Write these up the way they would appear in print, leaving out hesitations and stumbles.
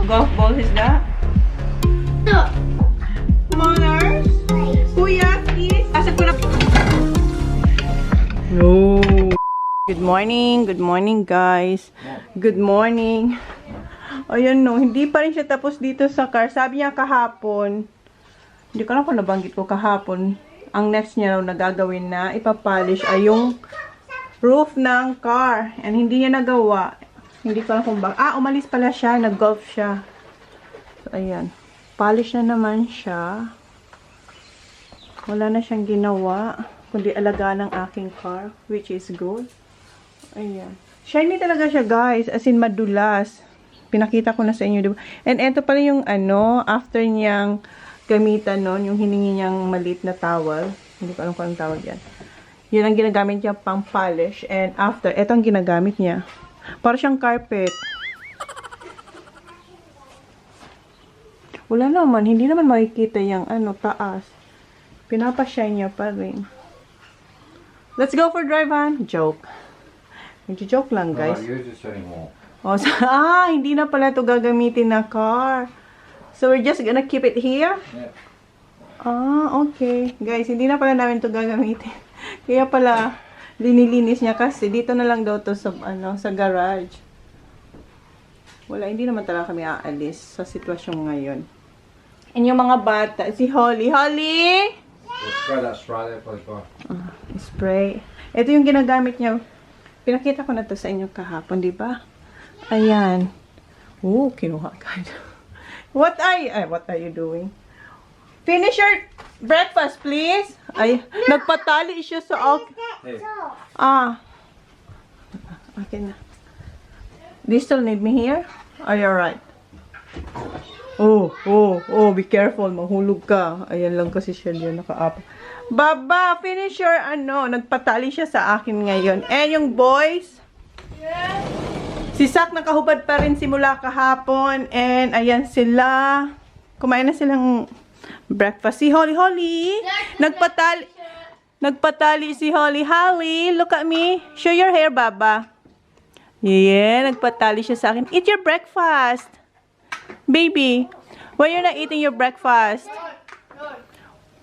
golf ball is that? Manners? Kuya, please. Asa ko na... No. Good morning guys. Good morning. Ayan no, hindi pa rin siya tapos dito sa car. Sabi niya kahapon, hindi ko alam kung nabanggit ko kahapon, ang next niya raw na gagawin na ipapolish ay yung roof ng car. And hindi niya nagawa. Hindi ko alam kung umalis pala siya, nag-golf siya. So, ayan. Polish na naman siya. Wala na siyang ginawa, kundi alaga ng aking car, which is good. Ayan. Shiny talaga siya, guys. As in, madulas. Pinakita ko na sa inyo, diba? And eto pala yung after niyang gamitan nun, yung hiningi niyang maliit na towel. Hindi ko alam kung anong tawag yan. Yun ang ginagamit niya pang polish. And after, eto ang ginagamit niya. Para siyang carpet. Wala naman. Hindi naman makikita yung taas. Pinapashine niya pa rin. Let's go for drive, Han. Joke. Nag-joke lang, guys. Oh, hindi na pala ito gagamitin na car. So, we're just gonna keep it here? Yeah. Okay. Guys, hindi na pala namin ito gagamitin. Kaya pala, linilinis niya kasi dito na lang daw to sa, sa garage. Wala, hindi naman talaga kami aalis sa sitwasyon ngayon. And yung mga bata, si Holly. Holly! Spray that spray there, please, boy. Spray. Ito yung ginagamit niya. Pinakita ko na to sa inyo kahapon, di ba? Ayan. Oh, kinuha ka. What are you doing? Finish your breakfast, please. Ay, nagpatali siya sa Hey. Okay na. Do you still need me here? Are you alright? Oh, be careful. Mahulog ka. Ayan lang kasi siya diyan nakaapa. Baba, finish your nagpatali siya sa akin ngayon. And yung boys, si Sak nakahubad pa rin simula kahapon. And ayan sila. Kumain na silang breakfast. Si Holly. Nagpatali si Holly. Look at me. Show your hair, Baba. Yeah, nagpatali siya sa akin. Eat your breakfast. Baby, why you're not eating your breakfast?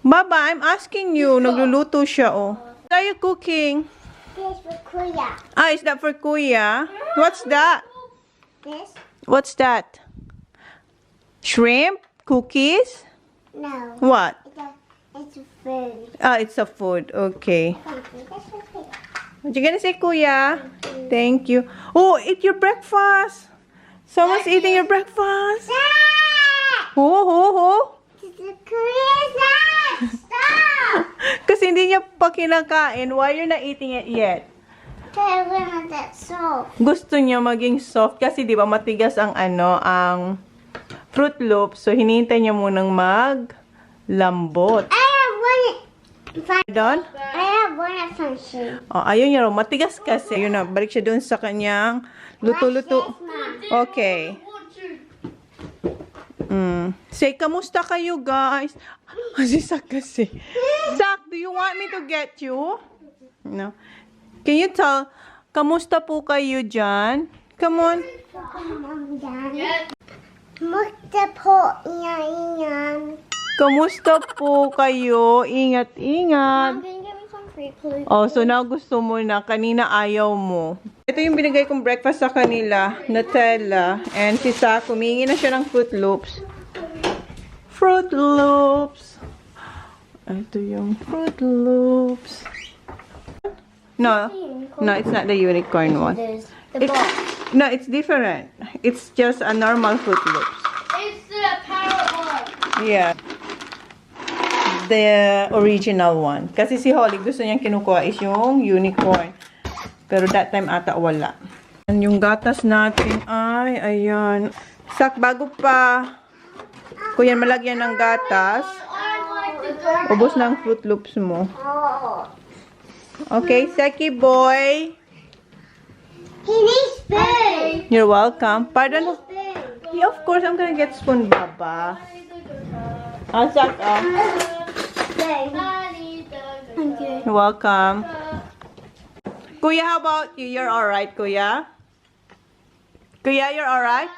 Baba, I'm asking you. Nagluluto siya, oh. What are you cooking? This for Kuya. Is that for Kuya? What's that? This? What's that? Shrimp? Cookies? No. What? It's a food. It's a food. Okay. This for Kuya. What you gonna say, Kuya? Thank you. Oh, eat your breakfast. Someone's eating your breakfast. Who? This is Kuya's house. Stop! Kasi hindi niya pa kinakain. Why you're not eating it yet? I want that soft. Gusto niya maging soft kasi 'di ba matigas ang ang Fruit Loops. So hinihintay niya munang maglambot. I have one. Don? I have one function. Ayun niya raw. Matigas kasi. Yun na. Balik siya doon sa kanyang luto-luto. Okay. Say, kamusta kayo, guys? Si Sak kasi. Sak, do you want me to get you? No. Can you tell, kamusta po kayo dyan? Come on. Musta po iyan. Kamusta po kayo? Ingat-ingat. Can you give me some free food? Oh, so now gusto mo na. Kanina ayaw mo. Ito yung binigay kong breakfast sa kanila. Nutella. And si Sak, humingi na siya ng Fruit Loops. Fruit Loops. Ito yung Fruit Loops. No, it's not the unicorn one. The ball. No, it's different. It's just a normal Fruit Loops. It's the parrot one. Yeah. The original one. Kasi si Holly, gusto niyang kinukuha is yung unicorn. Pero that time ata wala. And yung gatas natin ay, ayan. Sak, bago pa kuya malagyan ng gatas, ubos na ang Fruit Loops mo. Okay, Seki boy. He needs spoon. You're welcome. Pardon? Yeah, of course, I'm gonna get spoon, Baba. Sak, Thank you. You're welcome. Kuya, how about you? You're alright, Kuya? Kuya, you're alright?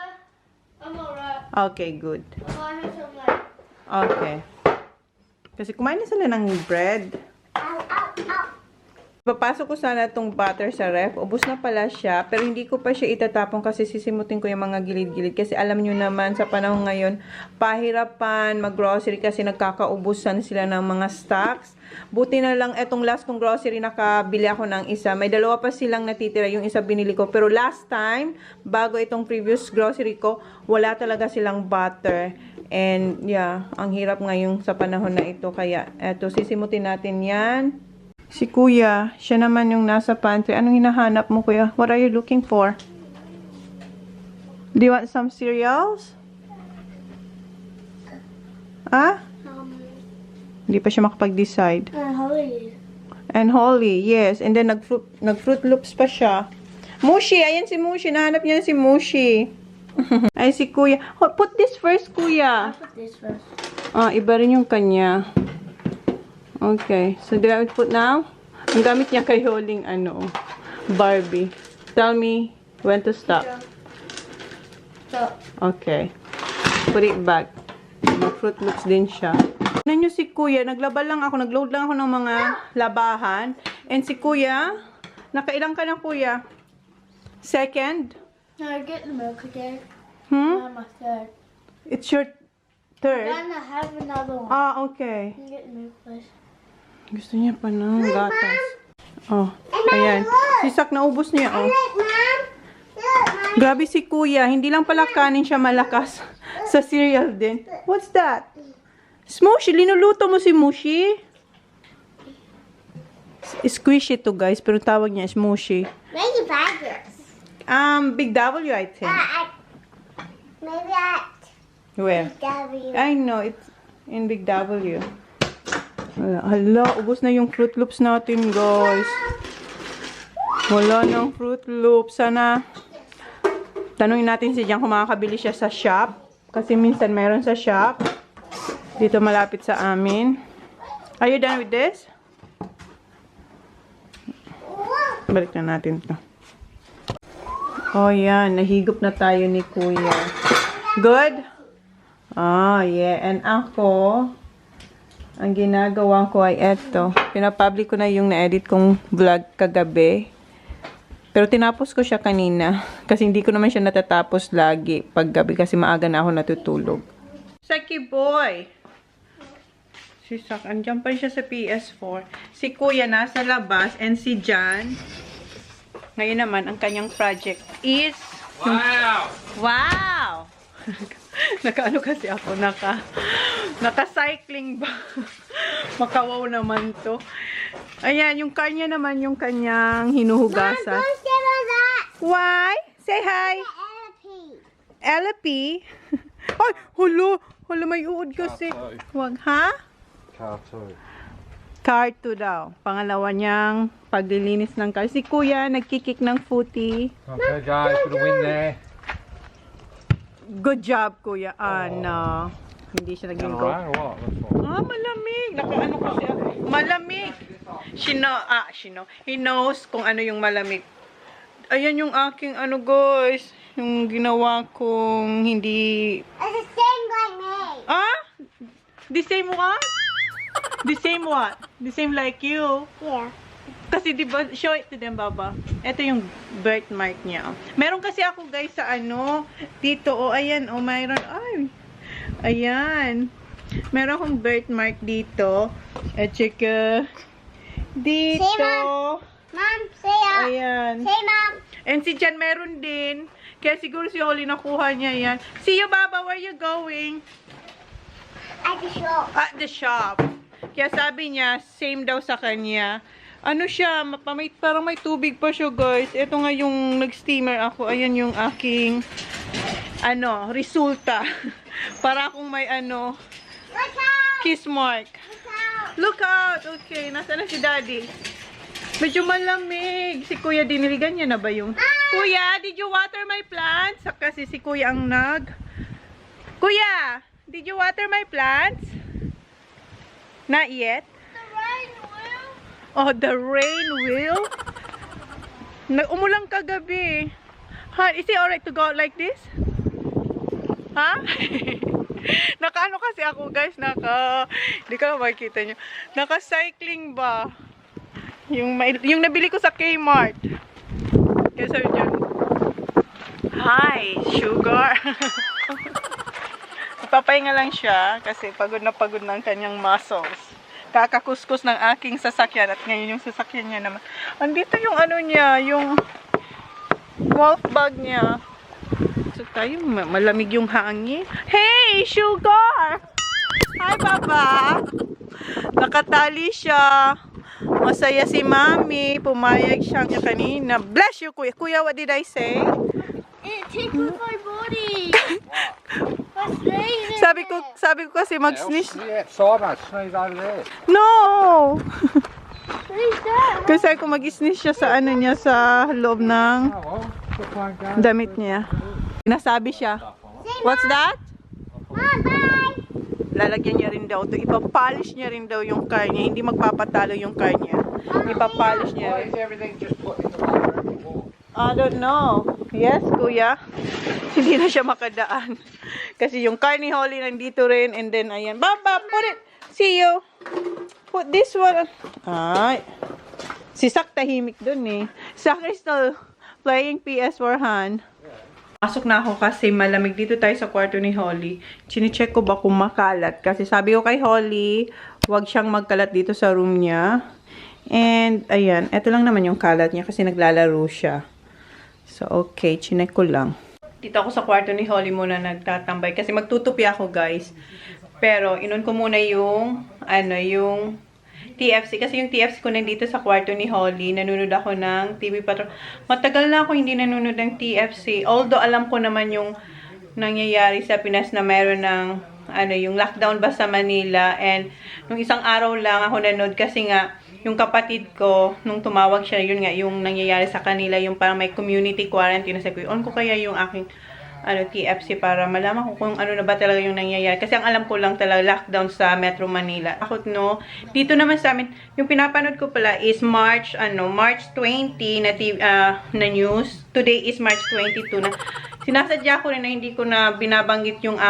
I'm alright. Okay, good. Oh, I have some like. Okay. Kasi kumain na sila ng bread. Ow, ow, ow. Papasok ko sana itong butter sa ref. Ubus na pala siya. Pero hindi ko pa siya itatapon kasi sisimutin ko yung mga gilid-gilid. Kasi alam nyo naman sa panahon ngayon, pahirapan mag-grocery kasi nagkakaubusan sila ng mga stocks. Buti na lang etong last kong grocery, nakabili ako ng isa. May dalawa pa silang natitira. Yung isa binili ko. Pero last time, bago itong previous grocery ko, wala talaga silang butter. And yeah, ang hirap ngayon sa panahon na ito. Kaya eto, sisimutin natin yan. Si Kuya, siya naman yung nasa pantry. Anong hinahanap mo, Kuya? What are you looking for? Do you want some cereals? Ah? Hindi pa siya makapag-decide. Holy. And Holly, yes. And then nag-Fruit Loops pa siya. Mushi, ayan si Mushi. Nahanap niya si Mushi. Ay, si Kuya. Oh, put this first, Kuya. I'll put this first. Ah, iba rin yung kanya. Okay. So, do I put now? Ang gamit niya kay Holding, Barbie. Tell me when to stop. So, Okay. Put it back. Mag-Fruit Loops din siya. Tignan nyo si Kuya. Nagload lang ako ng mga labahan. And si Kuya, nakailang ka na, Kuya? Second? no, I get the milk again. Hmm? I'm a third. It's your third? Then I have another one. Ah, okay. You get the milk first. Gusto niya pa ng gatas. Oh, ayan. Si Sak, naubos niya, oh. Look, Mom. Look, Mom. Grabe si Kuya. Hindi lang pala kanin siya malakas. Sa cereal din. What's that? Smushy. Linuluto mo si Mushi? Squishy to, guys. Pero tawag niya Smushy. Maybe badgers. Big W, I think. Maybe at Where? W. I know. It's in Big W. Hala, ubos na yung Fruit Loops natin, guys. Wala nang Fruit Loops. Sana tanungin natin si Jan kung makakabili siya sa shop. Kasi minsan meron sa shop. Dito malapit sa amin. Are you done with this? Balik na natin to. Oh, yan. Nahigop na tayo ni Kuya. Good? Oh, yeah. And ako, ang ginagawa ko ay eto. Pinapublic ko na yung na-edit kong vlog kagabi. Pero tinapos ko siya kanina. Kasi hindi ko naman siya natatapos lagi pag gabi kasi maaga na ako natutulog. Saki boy! Si Sak, andyan pa rin siya sa PS4. Si Kuya nasa labas and si Jan. Ngayon naman, ang kanyang project is... Wow! Wow! Nakaano kasi ako, naka-cycling ba? Makawaw naman to. Ayan, yung kanya naman, yung kanyang hinuhugasan. Don't give her that. Why? Say hi! Ella P. Ay, hulo! Hulo, may uod kasi. Wag, ha? Cartoon. Car 2 daw. Pangalawa niyang paglilinis ng car. Si Kuya, nagkikik ng footy. Okay, guys, for the win there. Good job, Kuya. No. Hindi siya naging go. Alright, or what? That's fine. Malamig. Nakaano kasi ako. Malamig. He knows kung ano yung malamig. Ayan yung aking guys. Yung ginawa kong hindi... It's the same like me. Ah? The same what? The same what? The same like you. Yeah. Kasi diba, show it to them, Baba. Ito yung birthmark niya. Meron kasi ako guys sa dito, ayan, mayroon, ayan. Meron akong birthmark dito. At saka, dito. Say, Mom, say up. Ayan. Say, Mom. And si Jan meron din. Kaya siguro si Holly nakuha niya yan. See you, Baba, where you going? At the shop. At the shop. Kaya sabi niya, same daw sa kanya. Ano siya, parang may tubig pa siya, guys. Ito nga yung nag-steamer ako. Ayan yung aking, resulta. Para akong may, Look out. kiss mark. Look out. Look out! Okay, nasa na si Daddy? Medyo malamig. Si Kuya, diniligan niya na ba yung... Kuya, did you water my plants? Kasi si Kuya ang Kuya, did you water my plants? Not yet? The rain will. Oh, the rain will? Umulang kagabi. Is it alright to go out like this? Ha? Nakaano kasi ako guys, hindi ko na makikita nyo. Naka-cycling ba? Yung nabili ko sa Kmart. Kaya sabi dyan, hi, sugar. Ipapahinga lang siya kasi pagod na pagod ng kanyang muscles. Kakakuskus ng aking sasakyan at ngayon yung sasakyan niya naman. Andito yung ano niya, yung golf bag niya. So tayo, malamig yung hangin. Hey, sugar! Hi, Papa! Nakatali siya. Masaya si Mami. Pumayag siya niya kanina. Bless you, Kuya. Kuya, what did I say? It tickled my body. What's raining? Sabi ko kasi mag-sneeze. Yeah, outside, mate. Sneeze over there. No! Who's that? Kasi ako mag-sneeze siya sa ano niya, sa loob ng Oh, well, just won't go. damit niya. Nasabi siya. What's that? Mom, bye. Lalagyan niya rin daw ito. Ipapolish niya rin daw yung car niya. Hindi magpapatalo yung car niya. Ipapolish niya Why rin. is everything just put in the water every walk? I don't know. Yes, Kuya. Hindi na siya makadaan. Kasi yung car ni Holly nandito rin. And then, ayan. Baba, put it. See you. Put this one. Ay. Si Sak tahimik dun eh. Sa Crystal, playing PS4 Han. Pasok na ako kasi malamig dito tayo sa kwarto ni Holly. Chine-check ko ba kung makalat. Kasi sabi ko kay Holly, huwag siyang magkalat dito sa room niya. And, ayan. Ito lang naman yung kalat niya kasi naglalaro siya. So, okay. Chinek ko lang. Dito ako sa kwarto ni Holly muna nagtatambay. Kasi magtutupi ako, guys. Pero, inon ko muna yung, yung TFC. Kasi yung TFC ko nandito sa kwarto ni Holly. Nanonood ako ng TV Patrol. Matagal na ako hindi nanonood ng TFC. Although, alam ko naman yung nangyayari sa Pinas na meron ng, yung lockdown ba sa Manila. And, nung isang araw lang ako nanood kasi nga, yung kapatid ko, nung tumawag siya, yun nga, yung nangyayari sa kanila, yung parang may community quarantine. Sabi ko, on ko kaya yung aking TFC para malaman ko kung ano na ba talaga yung nangyayari. Kasi ang alam ko lang talaga, lockdown sa Metro Manila. Ako, no, dito naman sa amin, yung pinapanood ko pala is March 20 na news. Today is March 22 na. Sinasadya ko rin na hindi ko na binabanggit yung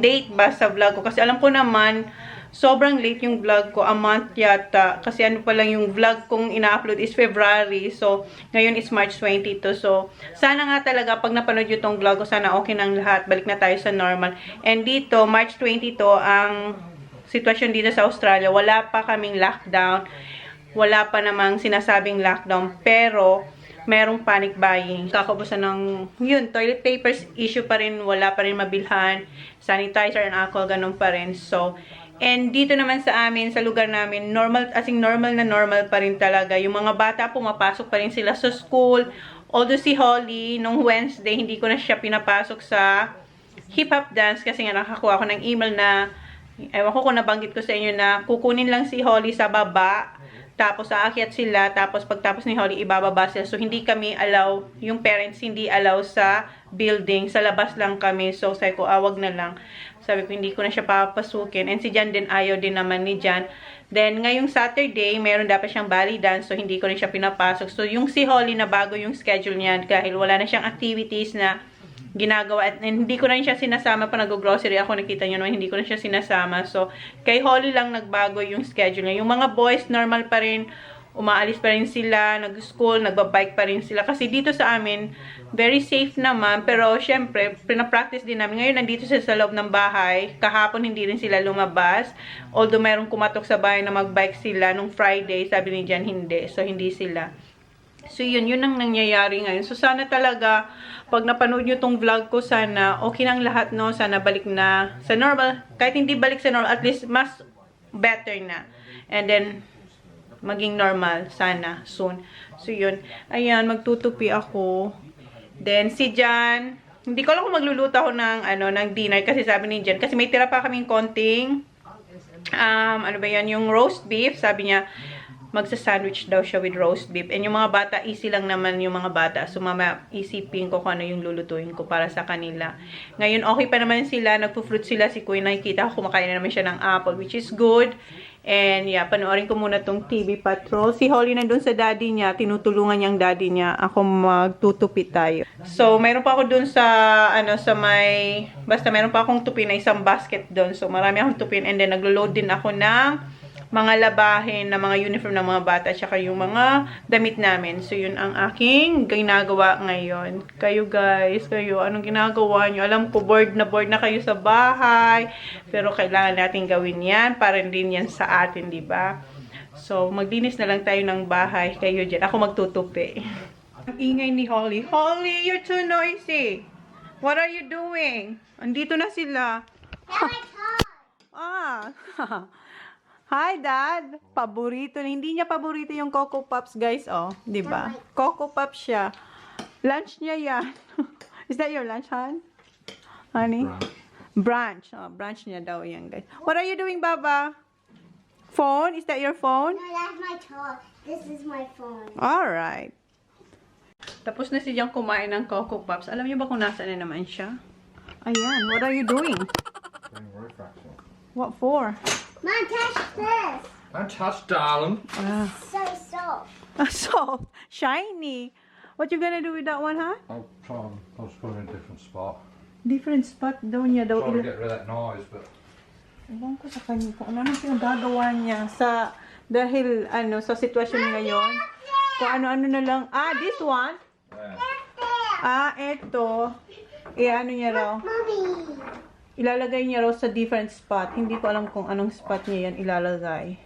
date ba sa vlog ko. Kasi alam ko naman, sobrang late yung vlog ko, a month yata. Kasi ano pa lang yung vlog kong ina-upload is February. So, ngayon is March 22. So, sana nga talaga pag napanood yung tong vlog ko, sana okay ng lahat. Balik na tayo sa normal. And dito, March 22, ang sitwasyon dito sa Australia, wala pa kaming lockdown. Wala pa namang sinasabing lockdown. Pero, merong panic buying. Kakabusan ng, toilet papers, issue pa rin, wala pa rin mabilhan. Sanitizer and alcohol, ganun pa rin. So, and dito naman sa amin, sa lugar namin, normal na normal pa rin talaga. Yung mga bata, pumapasok pa rin sila sa school. Although si Holly, nung Wednesday, hindi ko na siya pinapasok sa hip-hop dance kasi nga nakakuha ko ng email na, ewan ko kung nabanggit ko sa inyo na kukunin lang si Holly sa baba. Tapos aakyat sila, tapos pagtapos ni Holly, ibababa sila. So, hindi kami allow, yung parents hindi allow sa building. Sa labas lang kami. So, sabi ko, wag na lang. Sabi ko, hindi ko na siya papasukin. And si Jan din, ayaw din naman ni Jan. Then, ngayong Saturday, meron dapat siyang ballet dance. So, hindi ko rin siya pinapasok. So, yung si Holly na bago yung schedule niya dahil wala na siyang activities na ginagawa. At hindi ko na rin siya sinasama pa nag-grocery ako. Nakita nyo naman, hindi ko na siya sinasama. So, kay Holly lang nagbago yung schedule niya. Yung mga boys, normal pa rin. Umaalis pa rin sila, nag-school, nagbabike pa rin sila. Kasi dito sa amin, very safe naman. Pero, syempre, pinapractice din namin. Ngayon, nandito sila sa loob ng bahay. Kahapon, hindi rin sila lumabas. Although, mayroong kumatok sa bahay na magbike sila. Nung Friday, sabi ni Jan, hindi. So, hindi sila. So, yun ang nangyayari ngayon. So, sana talaga, pag napanood nyo tong vlog ko, sana okay nang lahat, no? Sana balik na sa normal. Kahit hindi balik sa normal, at least mas better na. And then, maging normal, sana, soon. So, yun. Ayan, magtutupi ako. Then, si Jan, hindi ko alam kung magluluto ako ng dinner, kasi sabi ni Jan, kasi may tira pa kaming konting, yung roast beef, sabi niya, magsa-sandwich daw siya with roast beef. And yung mga bata, easy lang naman yung mga bata. So, mama, isipin ko kung ano yung lulutuin ko para sa kanila. Ngayon, okay pa naman sila. Nagpo-fruit sila. Si Kuya, nakikita ko, kumakain na naman siya ng apple, which is good. And yeah, panoorin ko muna tong TV Patrol. Si Holly nandun sa daddy niya, tinutulungan niyang daddy niya. Ako magtutupi tayo. So, mayroon pa ako dun sa, basta mayroon pa akong tupi na isang basket dun. So, marami akong tupin. And then, naglo-load din ako ng mga labahin na mga uniform ng mga bata at saka yung mga damit namin. So, yun ang aking ginagawa ngayon. Kayo guys, anong ginagawa nyo? Alam ko, bored na kayo sa bahay. Pero kailangan natin gawin yan para din yan sa atin, di ba? So, maglinis na lang tayo ng bahay. Kayo dyan. Ako magtutupi. Ang ingay ni Holly. Holly, you're too noisy. What are you doing? Andito na sila. Ah. Hi, Dad. Paborito. Hindi niya paborito yung Coco Pops, guys. Oh, di ba? Coco Pops siya. Lunch niya yan. Is that your lunch, hon? Honey? Brunch. Oh, brunch niya daw yan, guys. What are you doing, Baba? Phone? Is that your phone? No, that's my toy. This is my phone. Alright. Tapos na siyang kumain ng Coco Pops. Alam niyo ba kung nasaan na naman siya? Ayan. What are you doing? What for? Mom, touch this. Don't touch, darling. So soft. Soft. Shiny. What you gonna do with that one, huh? I'll just put it in a different spot. Different spot daw niya daw. Try to get rid of that noise, but Ewan ko sa kanya kung ano pinagagawa niya dahil sa sitwasyon ngayon. Kung ano-ano na lang. This one. Eto. Ano niya raw. Mommy. Ilalagay niya raw sa different spot. Hindi ko alam kung anong spot niya yan ilalagay.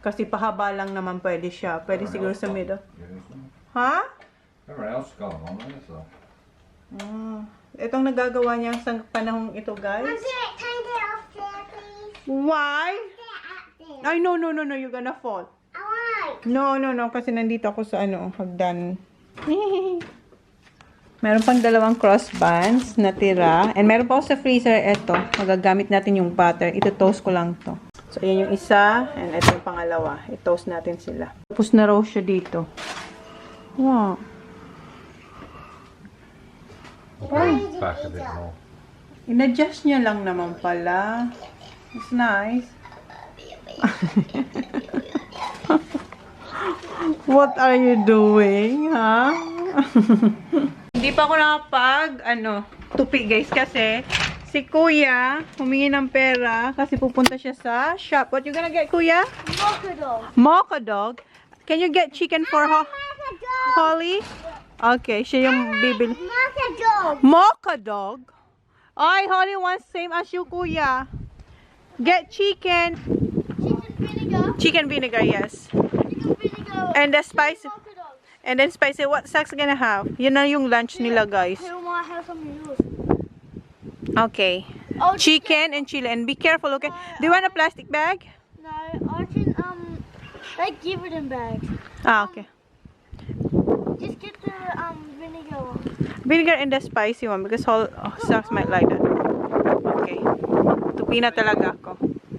Kasi pahaba lang naman pwede siya. Pwede siguro sa middle. Ha? everyone else got them on there, so. Itong nagagawa niya sa panahong ito, guys. Can I get off there, please? Why? Get up there. Ay, no. You're gonna fall. I like. No. Kasi nandito ako sa hagdan. Meron pang dalawang crossbands na tira. And meron pa ako sa freezer. Ito. Magagamit natin yung butter. Ito-toast ko lang to. So, ayan yung isa. And ito yung pangalawa. I-toast natin sila. Tapos na raw siya dito. Wow. Back a bit more. In-adjust niya lang naman pala. It's nice. What are you doing, ha? Hindi pa ako tupi guys kasi si Kuya humingi ng pera kasi pupunta siya sa shop. What you gonna get, Kuya? Mocha dog. Mocha dog. Can you get chicken for Mocha dog. Holly? Okay, siya yung bibili. Mocha dog. Mocha dog? Ay, Holly wants same as you, Kuya. Get chicken. Chicken vinegar. Chicken vinegar, yes. Chicken vinegar. And the spicy. Mocha dog. And then spicy. What Sax gonna have? Yun na yung lunch nila, guys. Who might have some noodles? Okay. Oh, Chicken and chili. And be careful, okay? Do you want a plastic bag? No, I can they give it in bags. Okay. Just get the vinegar one. Vinegar and the spicy one because Sax might like that. Okay. Tupi na talaga ako.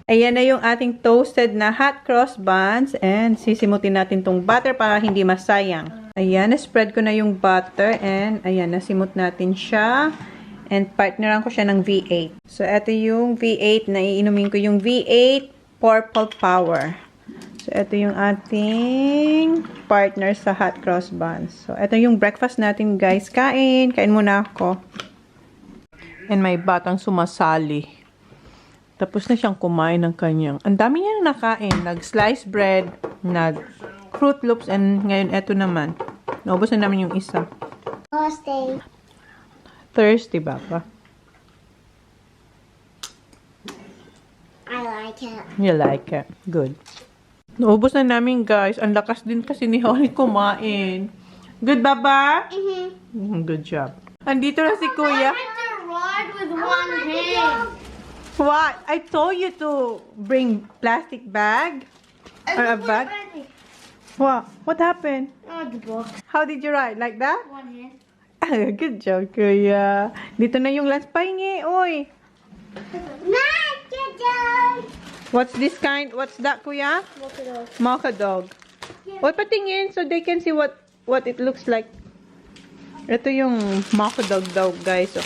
Ayan na yung ating toasted na hot cross buns and sisimutin natin tong butter para hindi masayang. Ayan, na-spread ko na yung butter and ayan, nasimot natin siya. And partneran ko siya ng V8. So, ito yung V8 na iinumin ko yung V8 Purple Power. So, ito yung ating partner sa hot cross buns. So, ito yung breakfast natin, guys. Kain muna ako. And may batang sumasali. Tapos na siyang kumain ng kanyang. Ang dami niya nakain. Nag-slice bread, nag-Fruit Loops, and ngayon eto naman. Naubos na namin yung isa. Thursday. Thirsty ba pa? I like it. You like it. Good. Naubos na namin, guys. Ang lakas din kasi ni Holly kumain. Good, Baba? Good job. Andito na si Kuya. to ride with one hand. What? I told you to bring plastic bag. Or a bag. What happened? Oh, the book. How did you ride? Like that? One hand. Good job, Kuya. Dito na yung lunch. Pahingi, oy. Mocha dog. What's this kind? What's that, Kuya? Mocha dog. Mocha dog. Oy, patingin so they can see what it looks like. Ito yung mocha dog daw, guys. So,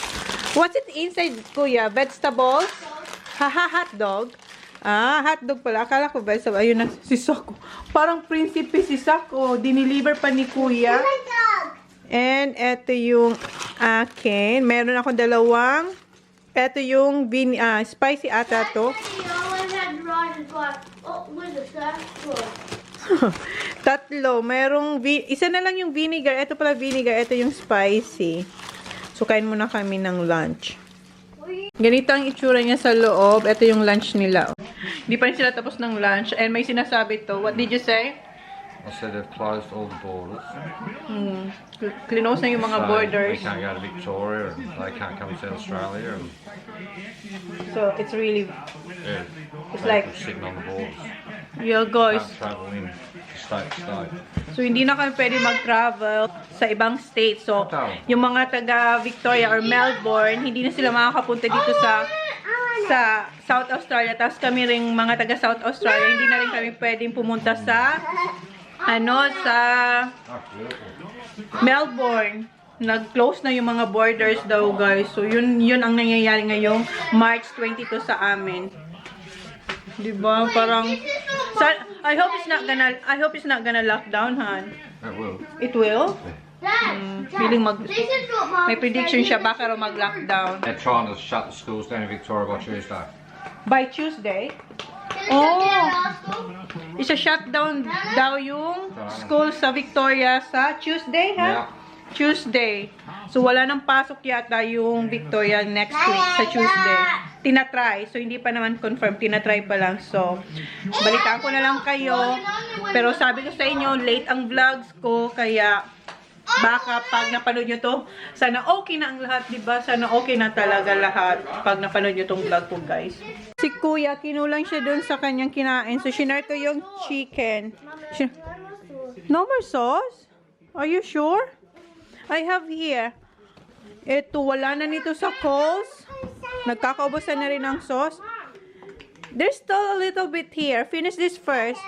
what's it inside, Kuya? Vegetables? Hot dog. Ah, hotdog pala. Akala ko ba, ayun na si Sako. Parang prinsipe si Sako. Diniliver pa ni Kuya. Oh my dog. And eto yung akin. Meron akong dalawang. Eto yung spicy ata to. You always had Ron and Clark. Oh, with the sack. Tatlo. Merong, isa na lang yung vinegar. Ito pala vinegar. Ito yung spicy. So, kain muna kami ng lunch. Ganito ang itsura niya sa loob. Ito yung lunch nila. Hindi pa rin sila tapos ng lunch. And may sinasabi to. What did you say? I said they've closed all the borders. Close na yung mga So borders. we can't go to Victoria and they can't come to Australia. And, So, it's really, yeah, it's like, people sitting on the borders. yeah guys. Can't travel in state to state. So, hindi na kami pwede mag-travel sa ibang states. So, yung mga taga Victoria or Melbourne, hindi na sila makakapunta dito sa South Australia. Tapos kami ring mga taga South Australia, hindi na rin kami pwedeng pumunta sa sa Oh, beautiful. Melbourne. Nag-close na yung mga borders daw, guys. So, yun ang nangyayari ngayong March 22 sa amin. Diba? Parang I hope it's not gonna lock down, Han. It will. It will? Dad, Feeling this is what Mom may prediction siya baka raw mag-lockdown They're trying to shut the schools down in Victoria by Tuesday. by Tuesday. Oh. Isa shutdown daw yung school sa Victoria sa Tuesday, ha? Yeah. Tuesday. So, wala nang pasok yata yung Victoria next week sa Tuesday. Tinatry. So, hindi pa naman confirm. Tinatry pa lang. So, balitaan ko na lang kayo. Pero sabi ko sa inyo, late ang vlogs ko. Kaya, baka pag napanood nyo to, sana okay na ang lahat, diba? Sana okay na talaga lahat pag napanood nyo tong vlog ko, guys. Si Kuya, kinulang siya dun sa kanyang kinain. So, shinare ko yung chicken. No more sauce? Are you sure? I have here. Ito, wala na nito sa Coles. Nagkakaubusan na rin ng sauce. There's still a little bit here. Finish this first.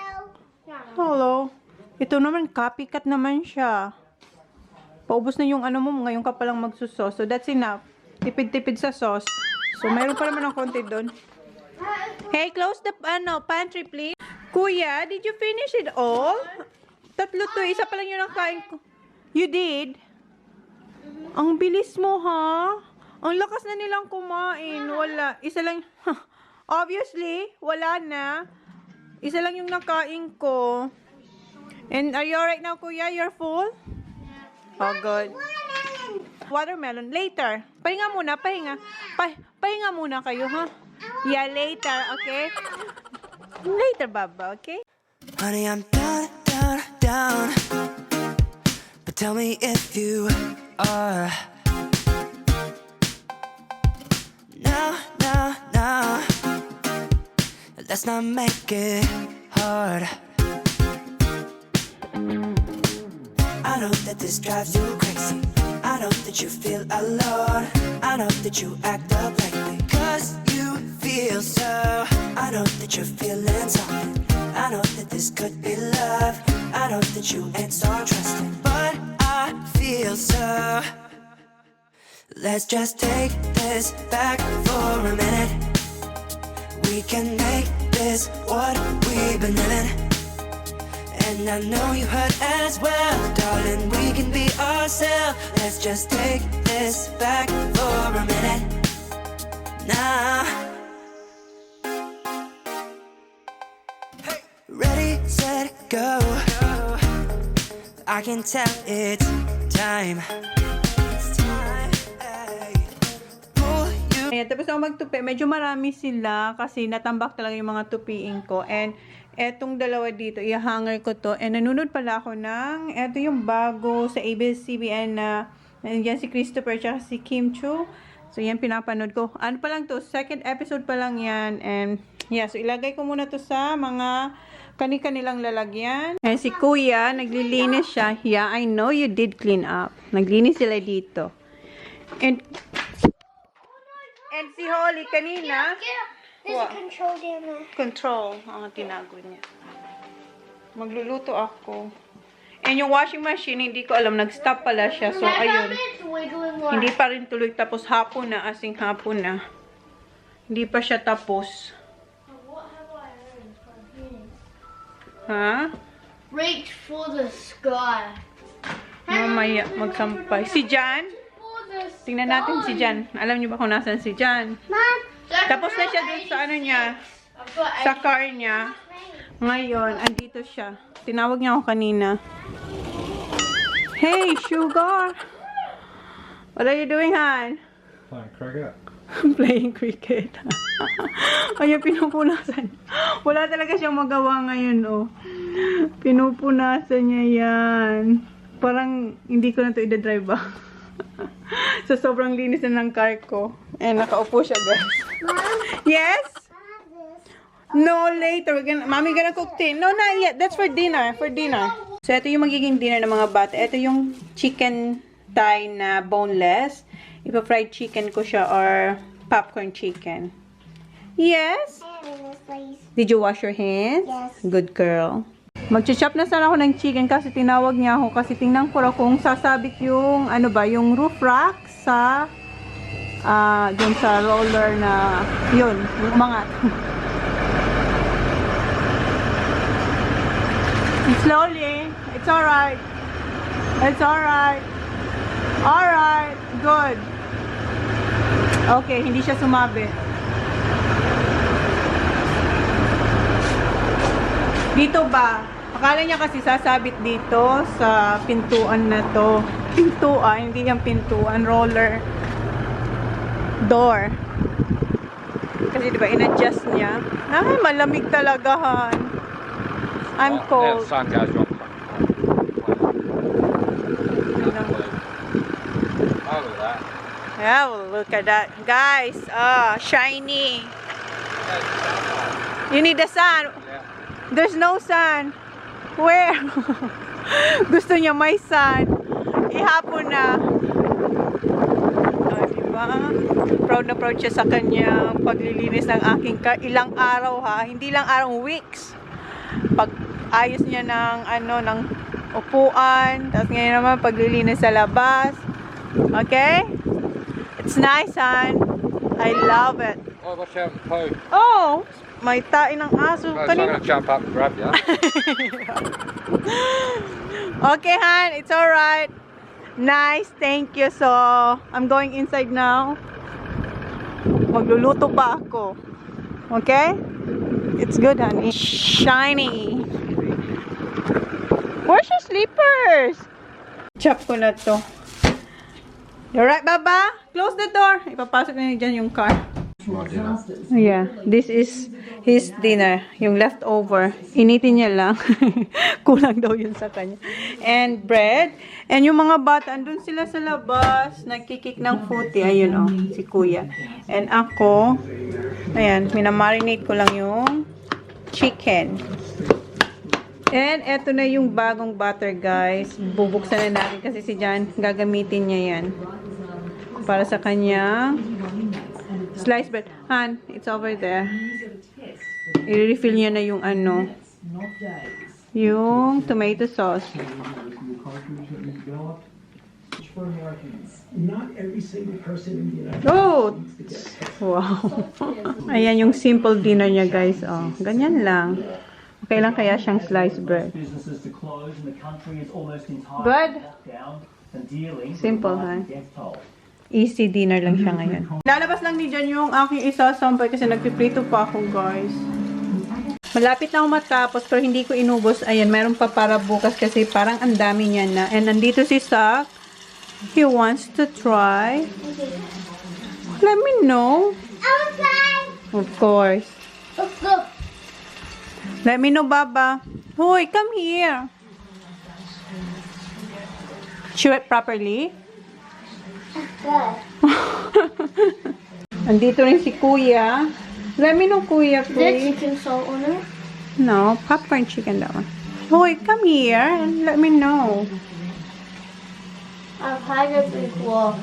Hello. Ito naman, copycat naman siya. Paubos na yung ano mo, ngayon ka palang magsusos. So, that's enough. Tipid-tipid sa sauce. So, mayroon pa naman ng konti doon. Hey, close the pantry, please. Kuya, did you finish it all? Tatlo to. Isa pa lang yun ang kain ko. You did? Ang bilis mo, ha? Ang lakas na nilang kumain. Wala. Isa lang. Obviously, wala na. Isa lang yung nakain ko. And are you alright now, Kuya? You're full? Oh, good. Watermelon. Later. Pahinga muna. Pahinga. Pahinga muna kayo, ha? Yeah, later. Okay? Later, Baba. Okay? Honey, I'm down, down, down. But tell me if you are. No, no, no. Let's not make it hard. I know that this drives you crazy. I know that you feel alone. I know that you act up lately 'cause you feel so. I know that you're feeling something. I know that this could be love. I know that you ain't so trusting, but I feel so. Let's just take this back for a minute. We can make this what we've been living. And I know you hurt as well, darling, we can be ourselves. Let's just take this back for a minute. Now, ready, set, go. I can tell it's time. It's time. Ay. Pull you. Ayan, tapos ako magtupi. Medyo marami sila kasi natambak talaga yung mga tupiin ko. And etong dalawa dito, i-hanger ko to. And nanonood pala ako ng, eto yung bago sa ABS-CBN na, yan si Christopher tsaka si Kim Chu. So, yan pinapanood ko. Ano pa lang to? Second episode pa lang yan. And, yeah, so ilagay ko muna to sa mga kani-kanilang lalagyan. And si Kuya, naglilinis siya. Yeah, I know you did clean up. Naglinis sila dito. And si Holly kanina, There's a control down there. control ang tinago niya. Magluluto ako. And yung washing machine, hindi ko alam, nag-stop pala siya. So, ayun. It's wiggling Hindi pa rin tuloy tapos hapon na, asing hapon na. Hindi pa siya tapos. Ha? Reach for the sky. Mamaya magsampay. Si Jan? For the sky. Tingnan natin si Jan. Alam niyo ba kung nasan si Jan? Mom. Tapos na siya dun sa ano niya. I've got Sa car niya. Ngayon, andito siya. Tinawag niya ako kanina. Hey, Sugar! What are you doing, Han? Playing cricket. Playing cricket. Ayun, pinupunasan. Wala talaga siyang magawa ngayon, oh. Pinupunasan niya yan. Parang hindi ko na ito i-drive ba. So, sobrang linis na ng car ko. And nakaupo siya, guys. Yes? No, later. Mommy gonna cook tea. No, not yet. That's for dinner. For dinner. So, ito yung magiging dinner ng mga bata. Ito yung chicken thigh na boneless. Ipa-fried chicken ko siya or popcorn chicken. Yes? Did you wash your hands? Yes. Good girl. Mag-chop na sana ako ng chicken kasi tinawag niya ako kasi tingnan ko kung sasabit yung ano ba, yung roof rack sa dun sa roller na yun, yung umangat. Slowly. It's alright. It's alright. Alright. Good. Okay, hindi siya sumabit. Dito ba? Akala niya kasi sasabit dito sa pintuan na to. Pintuan, hindi yung pintuan. Roller. Door. Kasi diba, in-adjust niya. Ay, malamig talaga, Han. I'm Now the cold. sun goes wrong. Oh, look at that. Yeah, well, look at that. Guys, shiny. You need the sun. Yeah. There's no sun. Where? Gusto niya may sun. Ihapon na. Diba? Proud na proud siya sa kanya paglilinis ng aking car. Ilang araw ha. Hindi lang araw, weeks. Pag ayos niya ng ano, ng upuan. Tapos ngayon naman paglilinis sa labas. Okay? It's nice, hon. I love it. Oh, watch out for the poo. Oh, may tain ng aso. No, it's not going to jump up and grab you. Okay, hon. It's alright. Nice. Thank you. So, I'm going inside now. Magluluto pa ako. Okay? It's good, honey. Shiny. Where's your slippers? Chop ko na to. You alright, Baba? Close the door. Ipapasok na niya dyan yung car. Yeah, this is his dinner. Yung leftover. Initin niya lang. Kulang daw yun sa kanya. And bread. And yung mga bata, andun sila sa labas. Nagkikik ng footy. Ayun, oh. Si Kuya. And ako, ayan, minamarinate ko lang yung chicken. And eto na yung bagong butter, guys. Bubuksan na natin kasi si Jan, gagamitin niya yan. Para sa kanya sliced bread. Han, it's over there. I-refill niya na yung ano, yung tomato sauce. Oh! Wow. Ayan yung simple dinner niya, guys. Oh, ganyan lang. Okay lang kaya siyang sliced bread. Good? Simple, ha? Easy dinner lang siya ngayon. Lalabas lang ni Jan yung aking isasampay kasi nagpiprito pa ako, guys. Malapit na ako matapos pero hindi ko inubos. Ayan, meron pa para bukas kasi parang ang dami niya na. And nandito si Sak. He wants to try. Let me know. Outside. Of course. Let's go. Let me know, Baba. Hoy, come here. Chew it properly. Good. Andito rin si Kuya. Let me know, Kuya, Is there please. chicken salt on it? No, popcorn chicken that one. Hoy, come here and let me know. I've had it before.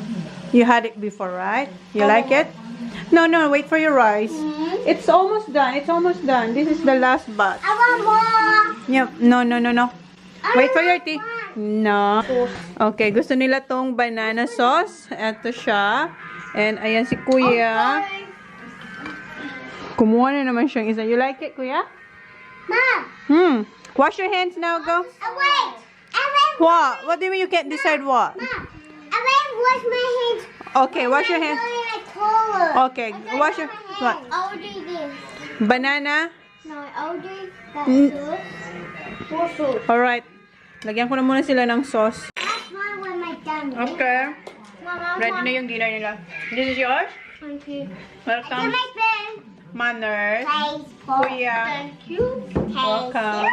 You had it before, right? You like it? No, no, wait for your rice. It's almost done. It's almost done. This is the last batch. I want more. Yep. No, no, no, no. Wait for your tea. No. Okay, gusto nila tong banana sauce. Ito siya. And ayan si Kuya. Kumuha na naman siyang isa. You like it, Kuya? Mom. Wash your hands now, go. Wait. What? What do you mean you can't decide what? Mom, I went wash my hands. Okay, wash your hands. Okay, wash your... What? I'll do this. Banana? No, I'll do that Mm. sauce. Alright. Lagyan ko na muna sila ng sauce. That's mine when my done. Okay. Mom, Ready na yung dinner nila. This is yours? Thank you. Welcome. my pen. Manners. Thanks for. Kuya. Thank you. Welcome.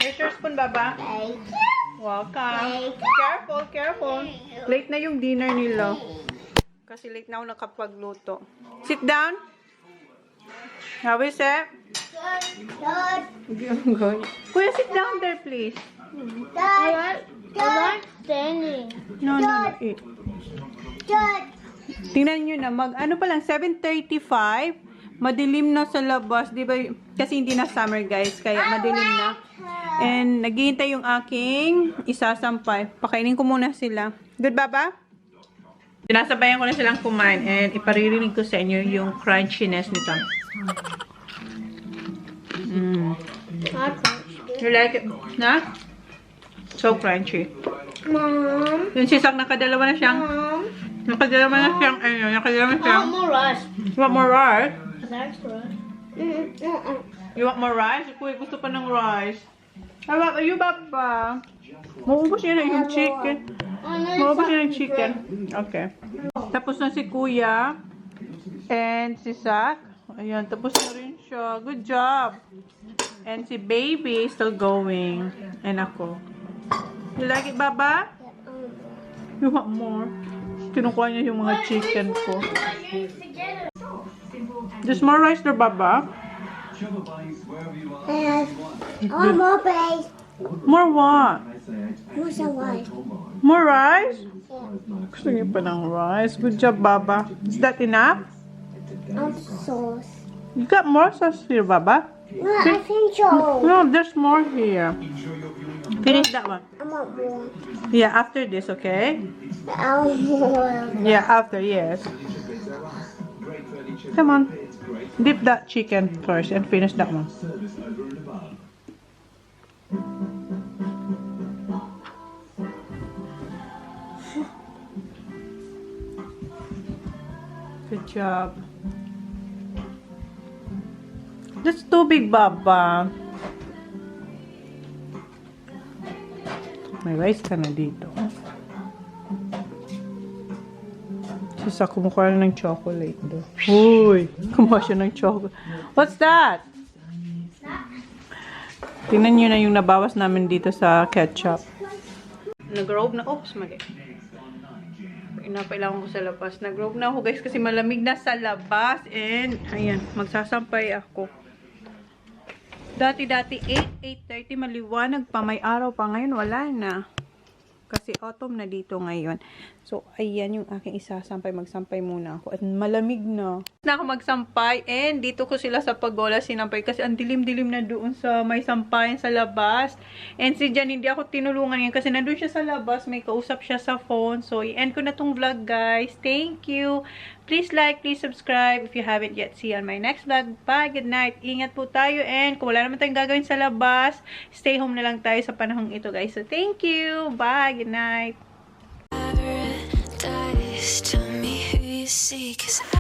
Here's your spoon, Baba. Thank you. Welcome. Careful, careful. Late na yung dinner nila. Kasi late na ako nakapagluto. Sit down. How is it? Good. Kuya, sit down there, please. Good. Good. Standing. No, no, no. Eat. Good. Tingnan nyo na, ano pa lang, 7:35. Madilim na sa labas, di ba? Kasi hindi na summer, guys, kaya madilim na. And naghihintay yung aking isasampay. Pakainin ko muna sila. Good, Baba? Sinasabayan ko na silang kumain and iparirinig ko sa inyo yung crunchiness nito. You like it? Na? So crunchy. Mom. Yung sisak nakadalawa na siyang, Mom. nakadalawa na siyang, More rice. You want more rice? That's rice. You want more rice? Kuya, gusto pa ng rice. How about you, Baba? Maubos niya na yung chicken. Maubos niya ng chicken. Okay. Tapos na si Kuya. And si Zach. Ayan, tapos na rin siya. Good job. And si Baby still going. And ako. You like it, Baba? You want more? Kinukuha niya yung mga chicken ko. There's more rice there, Baba. More rice. More what? More rice. More rice? Gusto niyo pa ng rice. Good job, Baba. Is that enough? Sauce. You got more sauce here, Baba? No, I think so. No, there's more here. Finish that one. I want more. Yeah, after this, okay? I want more. Yeah, after, yes. Come on. Dip that chicken first and finish that one. Good job. That's too big, Baba. May rice ka na dito. Sisa, kumukuha na ng chocolate do. Uy! Kumuha siya ng chocolate. What's that? Tingnan nyo na yung nabawas namin dito sa ketchup. Nag-robe na. Oops, mali. Inapailangan ko sa labas. Nag-robe na ako, guys, kasi malamig na sa labas. And, ayan, magsasampay ako. Dati-dati, 8:30 maliwanag pa. May araw pa. Ngayon, wala na. Kasi autumn na dito ngayon. So, ayan yung aking isasampay. Magsampay muna ako. At malamig na. Na ako magsampay. And dito ko sila sa pagola sinampay. Kasi ang dilim-dilim na doon sa may sampayan sa labas. And si Jan, hindi ako tinulungan yan. Kasi nandun siya sa labas. May kausap siya sa phone. So, i-end ko na tong vlog, guys. Thank you. Please like, please subscribe if you haven't yet. See you on my next vlog. Bye. Good night. Ingat po tayo. And kung wala naman tayong gagawin sa labas, stay home na lang tayo sa panahong ito, guys. So, thank you. Bye. Good night. Paradise, tell me who you see, 'cause